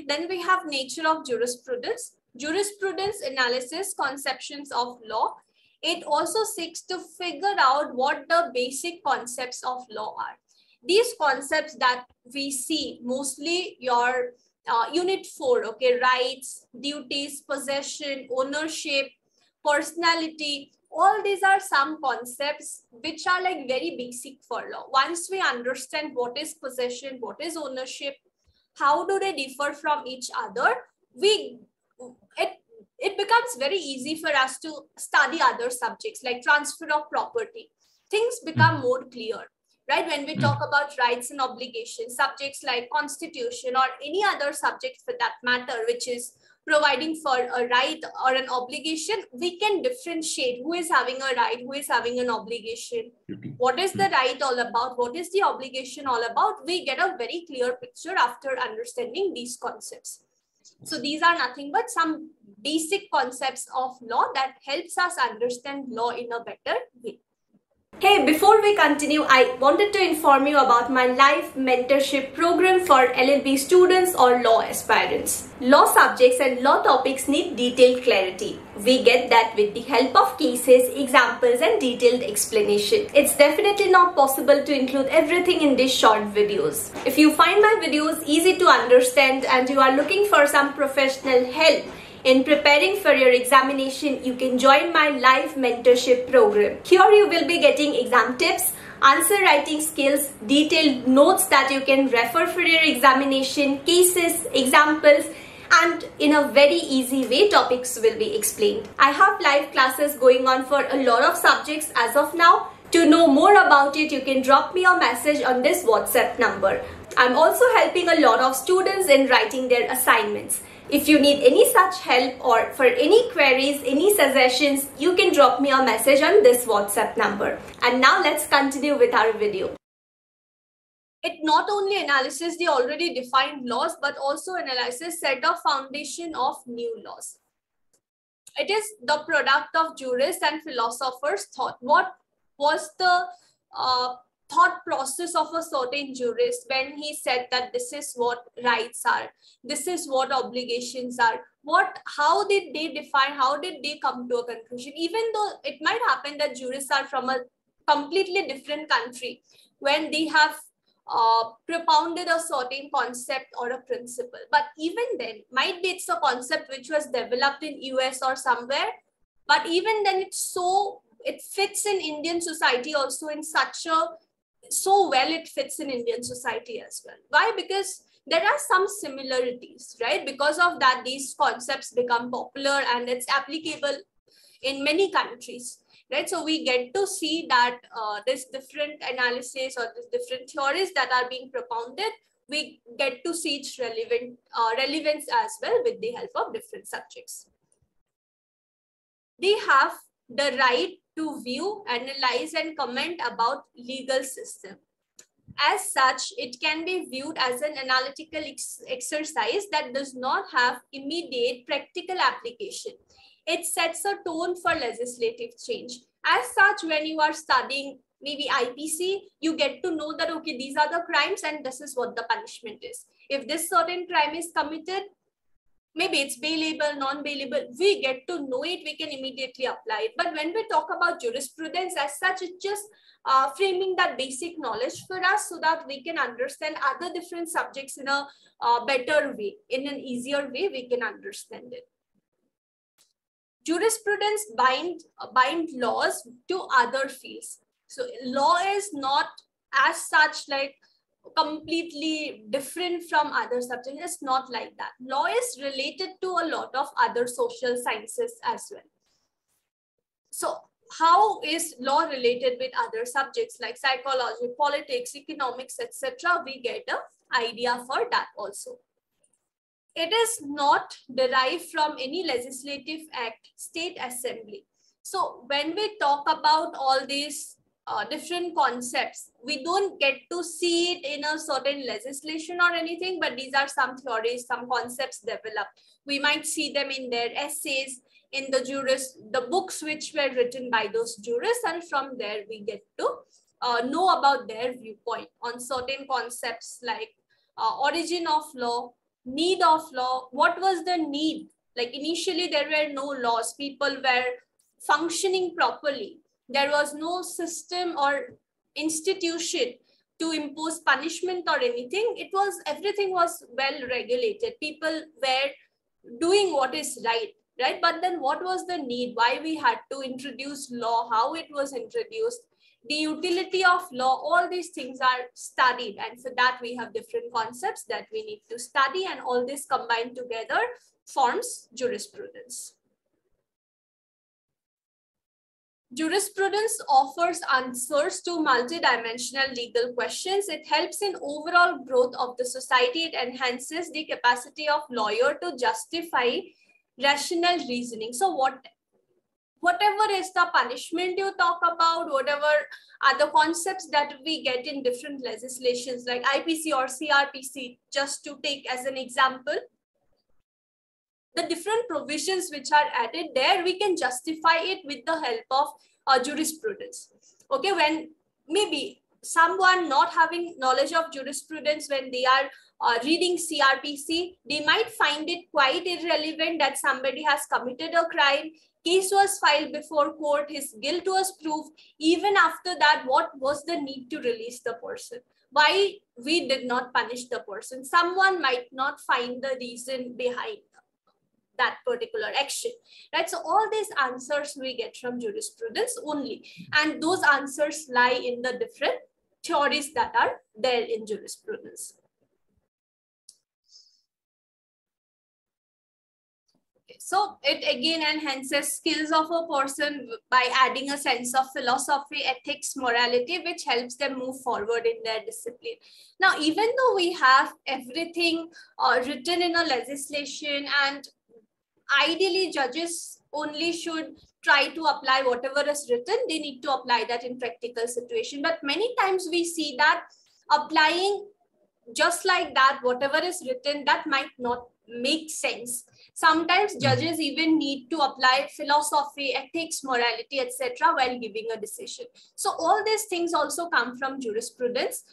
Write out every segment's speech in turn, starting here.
Then we have nature of jurisprudence. Jurisprudence analysis conceptions of law. It also seeks to figure out what the basic concepts of law are. These concepts that we see, mostly your unit 4, okay, rights, duties, possession, ownership, personality, all these are some concepts which are like very basic for law. Once we understand what is possession, what is ownership, how do they differ from each other, it becomes very easy for us to study other subjects like transfer of property. Things become more clear, right? When we talk about rights and obligations, subjects like constitution or any other subject for that matter, which is providing for a right or an obligation, we can differentiate who is having a right, who is having an obligation, what is the right all about, what is the obligation all about. We get a very clear picture after understanding these concepts. So these are nothing but some basic concepts of law that helps us understand law in a better way. Hey, before we continue, I wanted to inform you about my live mentorship program for LLB students or law aspirants. Law subjects and law topics need detailed clarity. We get that with the help of cases, examples, and detailed explanation. It's definitely not possible to include everything in these short videos. If you find my videos easy to understand and you are looking for some professional help in preparing for your examination, you can join my live mentorship program. Here you will be getting exam tips, answer writing skills, detailed notes that you can refer for your examination, cases, examples, and in a very easy way topics will be explained. I have live classes going on for a lot of subjects as of now. To know more about it, you can drop me a message on this WhatsApp number. I'm also helping a lot of students in writing their assignments. If you need any such help or for any queries, any suggestions, you can drop me a message on this WhatsApp number. And now let's continue with our video. It not only analyzes the already defined laws, but also analyzes set of foundation of new laws. It is the product of jurists and philosophers' thought. What was the thought process of a certain jurist when he said that this is what rights are, this is what obligations are, how did they define, how did they come to a conclusion? Even though it might happen that jurists are from a completely different country, when they have propounded a certain concept or a principle, but even then, might be it's a concept which was developed in US or somewhere, but even then it fits in Indian society also in so well it fits in Indian society as well. Why? Because there are some similarities, right? Because of that, these concepts become popular and it's applicable in many countries, right? So we get to see that this different analysis or this different theories that are being propounded, we get to see its relevance as well with the help of different subjects. They have the right to view, analyze, and comment about legal system. As such, it can be viewed as an analytical exercise that does not have immediate practical application. It sets a tone for legislative change. As such, when you are studying maybe IPC, you get to know that, okay, these are the crimes and this is what the punishment is. If this certain crime is committed, maybe it's bailable, non-bailable, we get to know it, we can immediately apply it. But when we talk about jurisprudence as such, it's just framing that basic knowledge for us so that we can understand other different subjects in a better way, in an easier way, we can understand it. Jurisprudence bind laws to other fields. So law is not as such like completely different from other subjects. It's not like that. Law is related to a lot of other social sciences as well. So how is law related with other subjects like psychology, politics, economics, etc.? We get an idea for that also. It is not derived from any legislative act, state assembly. So when we talk about all these different concepts, we don't get to see it in a certain legislation or anything, but these are some theories, some concepts developed. We might see them in their essays, in the books which were written by those jurists, and from there we get to know about their viewpoint on certain concepts like origin of law, need of law. What was the need? Like initially there were no laws, people were functioning properly. There was no system or institution to impose punishment or anything. It was, everything was well regulated. People were doing what is right, right? But then what was the need? Why we had to introduce law? How it was introduced? The utility of law, all these things are studied. And for that, we have different concepts that we need to study, and all this combined together forms jurisprudence. Jurisprudence offers answers to multidimensional legal questions. It helps in overall growth of the society. It enhances the capacity of lawyer to justify rational reasoning. So whatever is the punishment you talk about, whatever are the concepts that we get in different legislations like IPC or CRPC, just to take as an example, the different provisions which are added there, we can justify it with the help of jurisprudence. Okay, when maybe someone not having knowledge of jurisprudence, when they are reading CRPC, they might find it quite irrelevant that somebody has committed a crime, case was filed before court, his guilt was proved. Even after that, what was the need to release the person? Why we did not punish the person? Someone might not find the reason behind that particular action, right? So all these answers we get from jurisprudence only, and those answers lie in the different theories that are there in jurisprudence. Okay, so it again enhances skills of a person by adding a sense of philosophy, ethics, morality, which helps them move forward in their discipline. Now, even though we have everything written in a legislation, and ideally judges only should try to apply whatever is written, they need to apply that in practical situation. But many times we see that applying just like that, whatever is written, that might not make sense. Sometimes judges even need to apply philosophy, ethics, morality, etc. while giving a decision. So all these things also come from jurisprudence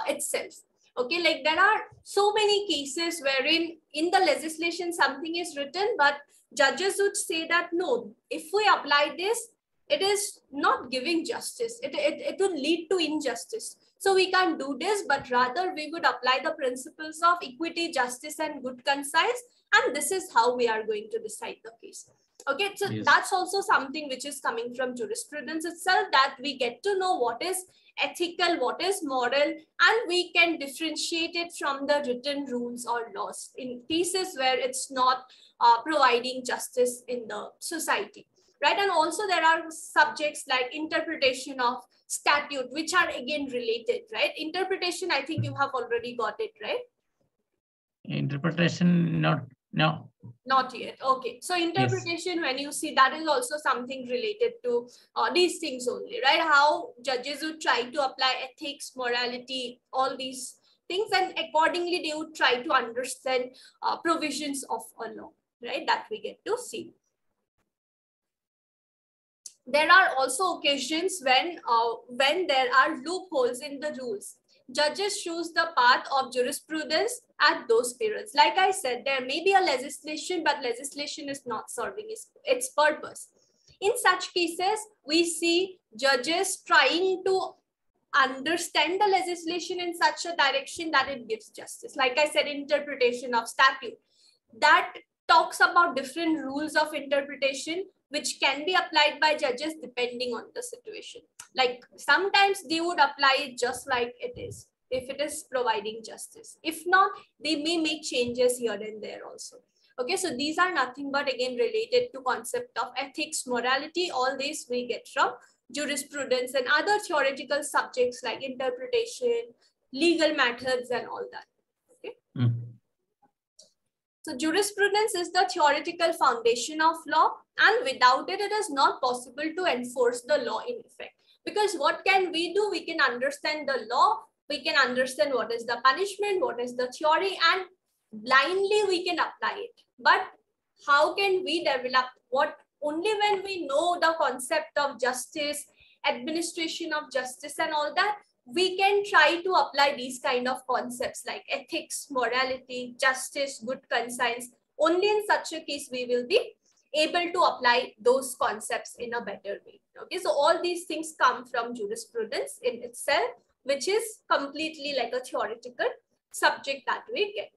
itself. Okay, like there are so many cases wherein in the legislation something is written, but judges would say that no, if we apply this, it is not giving justice. It will lead to injustice. So we can't do this, but rather we would apply the principles of equity, justice, and good conscience. And this is how we are going to decide the case. Okay, so yes, that's also something which is coming from jurisprudence itself, that we get to know what is ethical, what is moral, and we can differentiate it from the written rules or laws in cases where it's not providing justice in the society, right? And also there are subjects like interpretation of statute, which are again related, right? Interpretation, I think you have already got it, right? Interpretation, not yet. Okay, so interpretation, yes, when you see, that is also something related to these things only, right? How judges would try to apply ethics, morality, all these things, and accordingly they would try to understand provisions of a law, right? That we get to see. There are also occasions when there are loopholes in the rules. Judges choose the path of jurisprudence at those periods. Like I said, there may be a legislation, but legislation is not serving its purpose. In such cases, we see judges trying to understand the legislation in such a direction that it gives justice. Like I said, interpretation of statute, that talks about different rules of interpretation which can be applied by judges depending on the situation. Like sometimes they would apply it just like it is, if it is providing justice. If not, they may make changes here and there also. Okay, so these are nothing but again related to concept of ethics, morality. All these we get from jurisprudence and other theoretical subjects like interpretation, legal methods, and all that. Okay. So jurisprudence is the theoretical foundation of law, and without it, it is not possible to enforce the law in effect. Because what can we do? We can understand the law, we can understand what is the punishment, what is the theory, and blindly we can apply it. But how can we develop what? Only when we know the concept of justice, administration of justice, and all that, we can try to apply these kind of concepts like ethics, morality, justice, good conscience. Only in such a case we will be able to apply those concepts in a better way. Okay, so all these things come from jurisprudence in itself, which is completely like a theoretical subject that we get.